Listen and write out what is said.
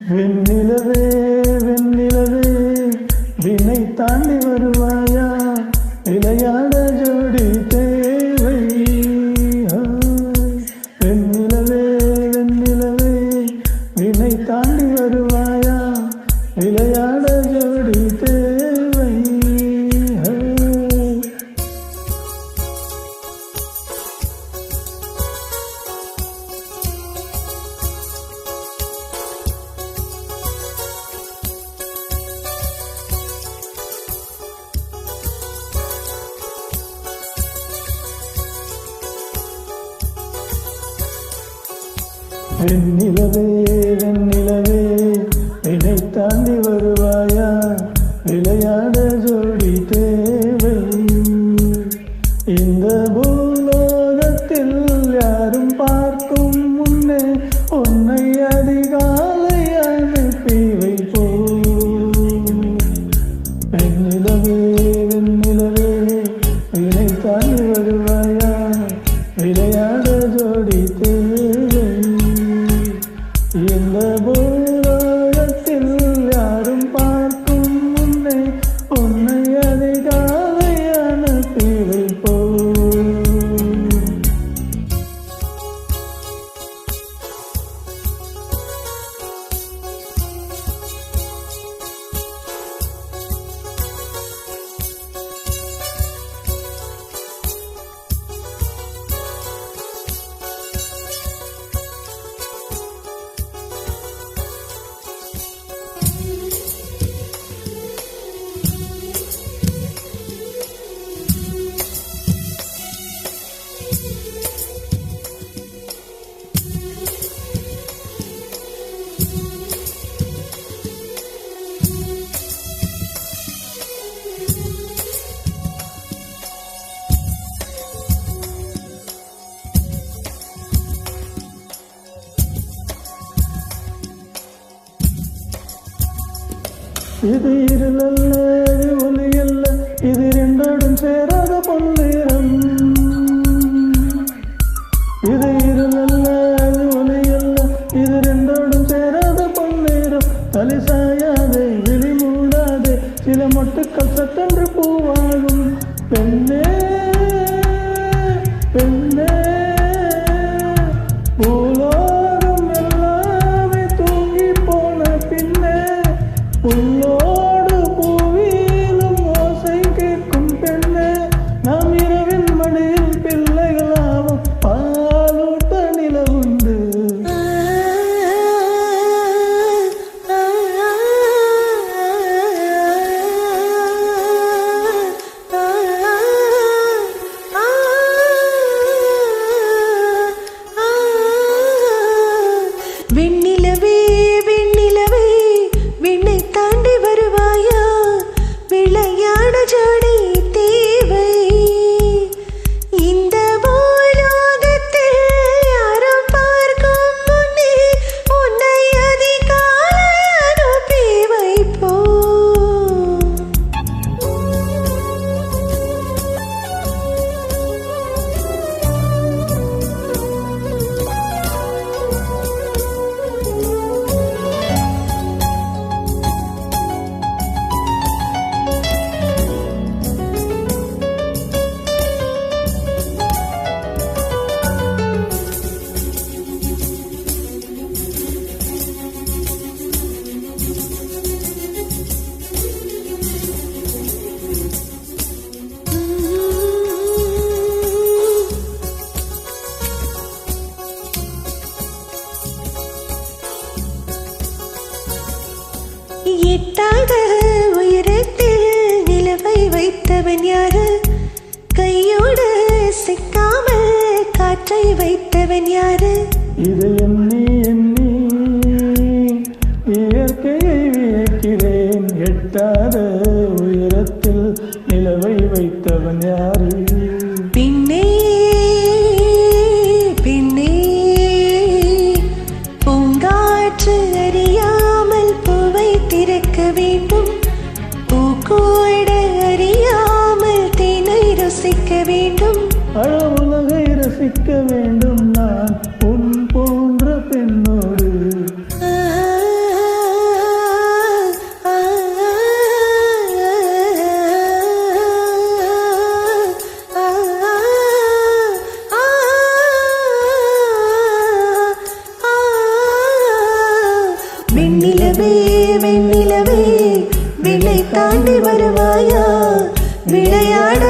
வெண்ணிலவே வெண்ணிலவே வினை தாண்டி வருவாயா விளையாட ஜோடி தேவை. வெண்ணிலவே வெண்ணிலவே வினை தாண்டி வருவாயா விளையாட ஜோடி தேவை. வெண்ணிலவே வெண்ணிலவே வினை தாண்டி வருவாயா விளையாட ஜோடி தேவை. இந்த பூலோகத்தில் யாரும் பார்க்கும் முன்னே உன்னை அதிகாலை அனுப்பி வைப்போம். வெண்ணிலவே வெண்ணிலவே வினை தாண்டி வருவாயா விளையாட ஜோடி தேவை. இந்த பூலோகத்தில் யாரும் பார்க்கும் முன்னே உன்னை அதிகாலை அனுப்பி வைப்போம். இது இருளல்ல இது ஒளியல்ல இது ரெண்டோடும் சேராத பொன்னிறம். இது இருளல்ல இது ஒளியல்ல இது ரெண்டோடும் சேராத பொன்னிறம். தலை சாயாதே விழி மூடாதே சில மொட்டுக்கள் சட்டென்று பூவாகும். பெண்ணே பெண்ணே பூலோகம் எல்லாமே தூங்கி போன பின்னே புல்லோடு பூவிலும் ஓசை கேட்கும் பெண்ணே. நாம் இரவின் மடியில் பிள்ளைகளாவும் பாலூட்ட நிலவுண்டு. வெண்ணிலவே வெண்ணிலவே விண்ணை தாண்டி வருவாயா விளையாட ஜோடி தேவை. இந்த பூலோகத்தில் யாரும் பார்க்கும் முன்னே உன்னை அதிகாலை அனுப்பி வைப்போம். எட்டாத உயரத்தில் நிலவை வைத்தவன் யாரு? கையோடு சிக்காமல் காற்றை வைத்தவன் யாரு? இது எண்ணி எண்ணி இயற்கையை வியக்கிறேன். எட்டாத உயரத்தில் நிலவை வைத்தவன் யாரு? பின்னே பின்னே பூங்காற்று அறியாமல் பூவை திறக்க வேண்டும். பூக்கூட அறியாமல் தேனை ரசிக்க வேண்டும். உலகை ரசிக்க வேண்டும் நான் உன் போன்ற பெண்ணோடு. நிலவே வெண்ணிலவே விண்ணை தாண்டி வருவாயா விளையாட